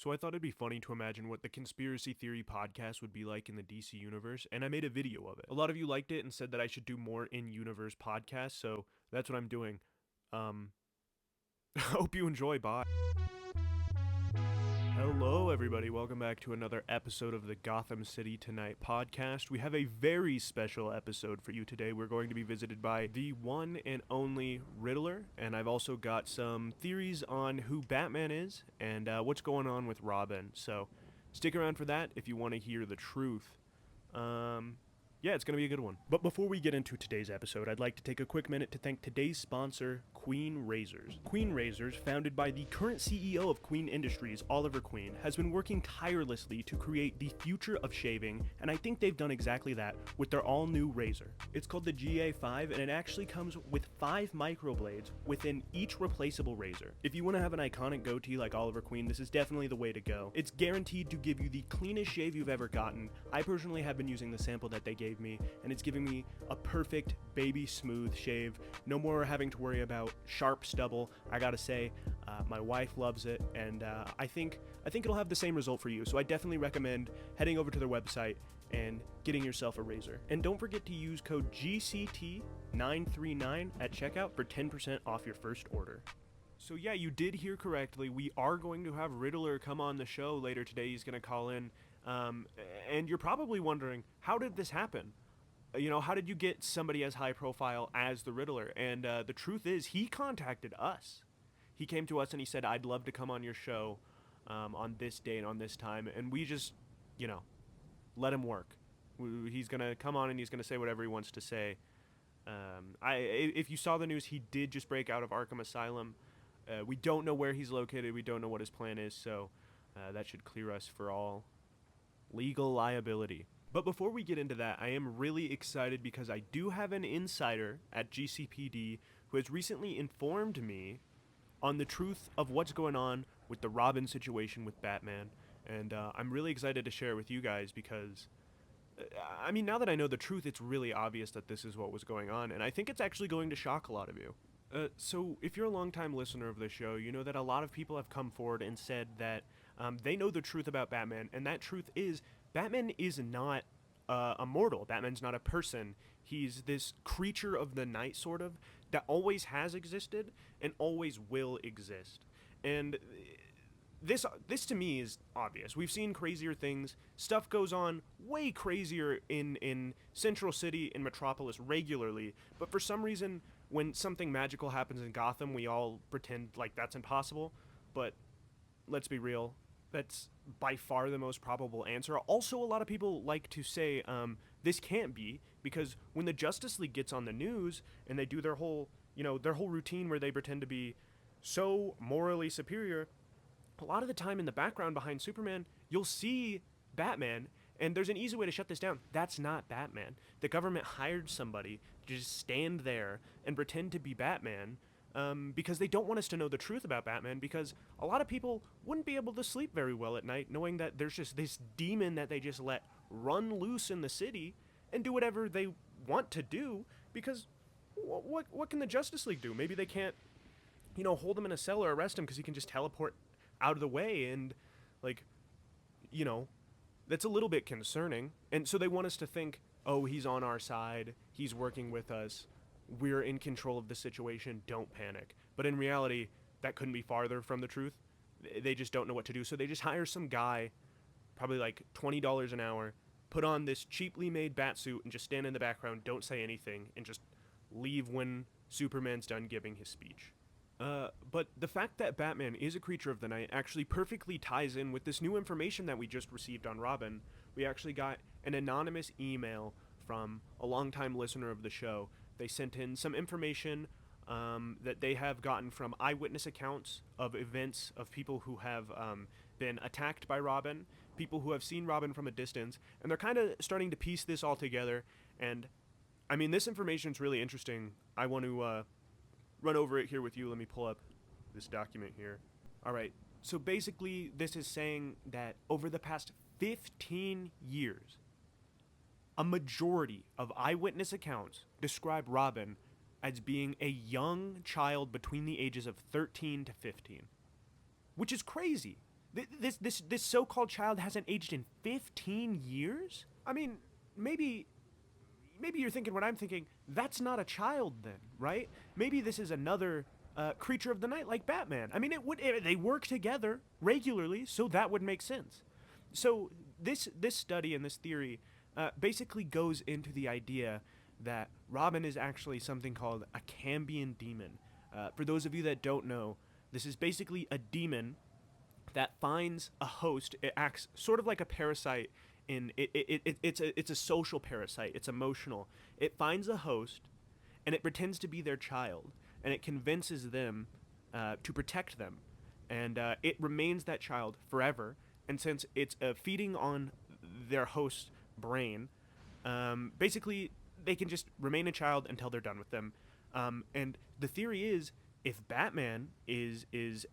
So I thought it'd be funny to imagine what the conspiracy theory podcast would be like in the DC universe, and I made a video of it. A lot of you liked it and said that I should do more in-universe podcasts, so that's what I'm doing. Hope you enjoy. Bye. Hello, everybody. Welcome back to another episode of the Gotham City Tonight podcast. We have a very special episode for you today. We're going to be visited by the one and only Riddler, and I've also got some theories on who Batman is and what's going on with Robin. So stick around for that if you want to hear the truth. Yeah, it's going to be a good one. But before we get into today's episode, I'd like to take a quick minute to thank today's sponsor, Queen Razors. Queen Razors, founded by the current CEO of Queen Industries, Oliver Queen, has been working tirelessly to create the future of shaving, and I think they've done exactly that with their all-new razor. It's called the GA5, and it actually comes with 5 microblades within each replaceable razor. If you want to have an iconic goatee like Oliver Queen, this is definitely the way to go. It's guaranteed to give you the cleanest shave you've ever gotten. I personally have been using the sample that they gave me, and it's giving me a perfect baby smooth shave. No more having to worry about sharp stubble. I gotta say, my wife loves it, and I think it'll have the same result for you. So I definitely recommend heading over to their website and getting yourself a razor. And don't forget to use code GCT939 at checkout for 10% off your first order. So yeah, you did hear correctly. We are going to have Riddler come on the show later today. He's going to call in. And you're probably wondering, how did this happen? How did you get somebody as high profile as the Riddler? And the truth is, he contacted us. He came to us and he said, I'd love to come on your show on this day and on this time. And we just, let him work. He's going to come on and he's going to say whatever he wants to say. If you saw the news, he did just break out of Arkham Asylum. We don't know where he's located. We don't know what his plan is. So that should clear us for all legal liability. But before we get into that, I am really excited because I do have an insider at GCPD who has recently informed me on the truth of what's going on with the Robin situation with Batman. And I'm really excited to share it with you guys because, now that I know the truth, it's really obvious that this is what was going on. And I think it's actually going to shock a lot of you. So if you're a longtime listener of the show, you know that a lot of people have come forward and said that they know the truth about Batman, and that truth is Batman is not immortal. Batman's not a person. He's this creature of the night, sort of, that always has existed and always will exist. And this to me is obvious. We've seen crazier things. Stuff goes on way crazier in Central City, in Metropolis regularly, but for some reason, when something magical happens in Gotham, we all pretend like that's impossible. But let's be real, that's by far the most probable answer. Also, a lot of people like to say this can't be, because when the Justice League gets on the news and they do their whole routine where they pretend to be so morally superior, a lot of the time in the background behind Superman, you'll see Batman, and there's an easy way to shut this down. That's not Batman. The government hired somebody to just stand there and pretend to be Batman because they don't want us to know the truth about Batman, because a lot of people wouldn't be able to sleep very well at night knowing that there's just this demon that they just let run loose in the city and do whatever they want to do, because what can the Justice League do? Maybe they can't, hold him in a cell or arrest him because he can just teleport out of the way, and that's a little bit concerning. And so they want us to think, oh, he's on our side, he's working with us, we're in control of the situation, don't panic. But in reality, that couldn't be farther from the truth. They just don't know what to do, so they just hire some guy, probably like $20 an hour, put on this cheaply made bat suit and just stand in the background, don't say anything, and just leave when Superman's done giving his speech. But the fact that Batman is a creature of the night actually perfectly ties in with this new information that we just received on Robin. We actually got an anonymous email from a longtime listener of the show. They sent in some information that they have gotten from eyewitness accounts of events of people who have been attacked by Robin, people who have seen Robin from a distance, and they're kind of starting to piece this all together. And this information is really interesting. I want to run over it here with you. Let me pull up this document here. All right. So basically, this is saying that over the past 15 years, a majority of eyewitness accounts describe Robin as being a young child between the ages of 13 to 15, which is crazy. This so-called child hasn't aged in 15 years? I mean, maybe you're thinking what I'm thinking. That's not a child then, right? Maybe this is another creature of the night like Batman. I mean, they work together regularly, so that would make sense. So this study and this theory basically goes into the idea that Robin is actually something called a Cambion demon. For those of you that don't know, this is basically a demon that finds a host. It acts sort of like a parasite. It's a social parasite. It's emotional. It finds a host, and it pretends to be their child, and it convinces them to protect them, and it remains that child forever. And since it's feeding on their host's brain, basically they can just remain a child until they're done with them. And the theory is, if Batman is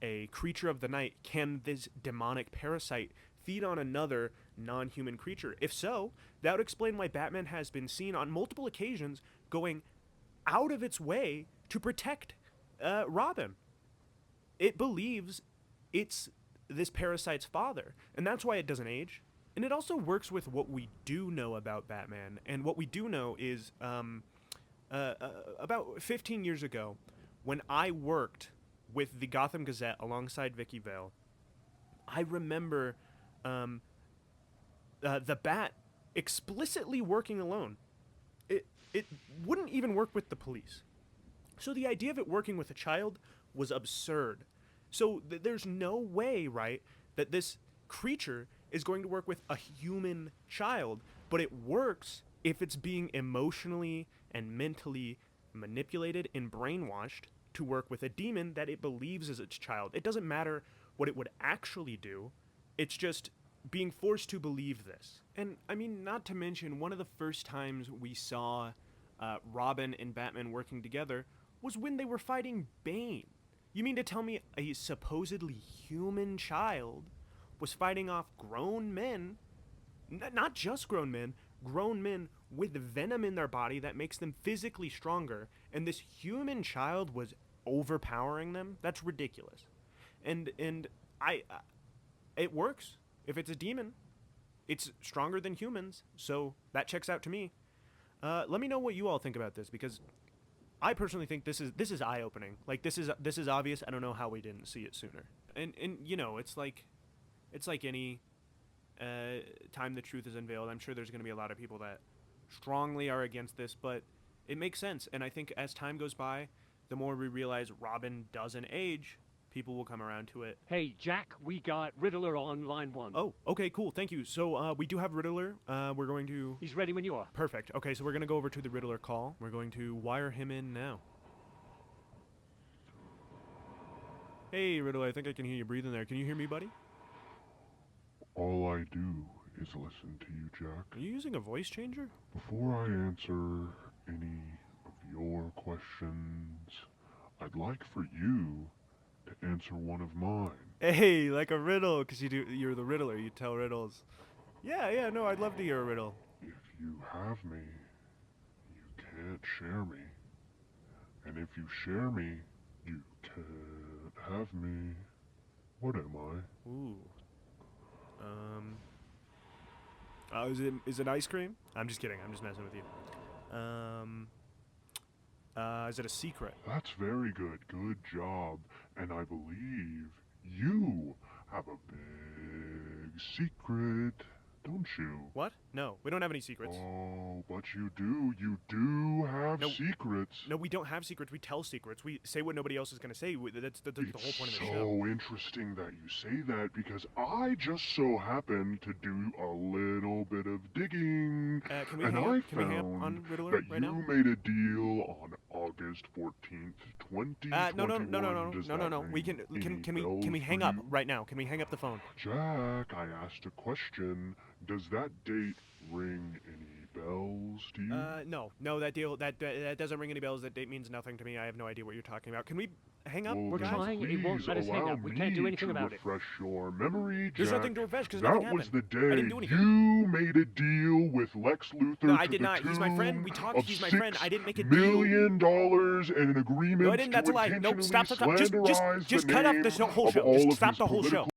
a creature of the night, can this demonic parasite feed on another non-human creature? If so, that would explain why Batman has been seen on multiple occasions going out of its way to protect Robin. It believes it's this parasite's father, and that's why it doesn't age. And it also works with what we do know about Batman, and what we do know is about 15 years ago, when I worked with the Gotham Gazette alongside Vicky Vale, I remember the Bat explicitly working alone. It wouldn't even work with the police. So the idea of it working with a child was absurd. So there's no way, right, that this creature is going to work with a human child, but it works if it's being emotionally and mentally manipulated and brainwashed to work with a demon that it believes is its child. It doesn't matter what it would actually do. It's just being forced to believe this. And I mean, not to mention, one of the first times we saw Robin and Batman working together was when they were fighting Bane. You mean to tell me a supposedly human child was fighting off grown men, not just grown men with venom in their body that makes them physically stronger, and this human child was overpowering them? That's ridiculous. And it works. If it's a demon, it's stronger than humans, so that checks out to me. Let me know what you all think about this, because I personally think this is eye-opening. Like, this is obvious. I don't know how we didn't see it sooner. And you know, it's like any time the truth is unveiled. I'm sure there's going to be a lot of people that strongly are against this, but it makes sense. And I think as time goes by, the more we realize Robin doesn't age, people will come around to it. Hey, Jack, we got Riddler on line 1. Oh, okay, cool. Thank you. So we do have Riddler. We're going to... He's ready when you are. Perfect. Okay, so we're going to go over to the Riddler call. We're going to wire him in now. Hey, Riddler, I think I can hear you breathing there. Can you hear me, buddy? All I do is listen to you, Jack. Are you using a voice changer? Before I answer any of your questions, I'd like for you to answer one of mine. Hey, like a riddle, because you're the Riddler. You tell riddles. Yeah, no, I'd love to hear a riddle. If you have me, you can't share me. And if you share me, you can't have me. What am I? Ooh. Is it ice cream? I'm just kidding. I'm just messing with you. Is it a secret? That's very good. Good job. And I believe you have a big secret, don't you? What? No, we don't have any secrets. Oh, but you do. You do have secrets. No, we don't have secrets. We tell secrets. We say what nobody else is going to say. That's the whole point of the show. It's so interesting that you say that, because I just so happened to do a little bit of digging, Can we and hang I up? Can we hang up on found Riddler that right you now? made a deal on August 14th, 2021. No. Can we hang up right now? Can we hang up the phone? Jack, I asked a question. Does that date ring any bells to you? No, that doesn't ring any bells. That date means nothing to me. I have no idea what you're talking about. Can we hang up? Well, We're then trying. It won't please let us hang allow up. We can't do me anything to about it. refresh your memory, Jack. There's nothing to refresh because nothing That was happened. the I day didn't do anything. you made a deal with Lex Luthor. No, to I did the not. He's my friend. We tune talked. of He's my friend. I didn't make a $6 deal. million and an agreement No, I didn't. That's a lie. Nope. Stop. to Just slanderize just the cut off name this whole of show. all Just of stop his the whole show. political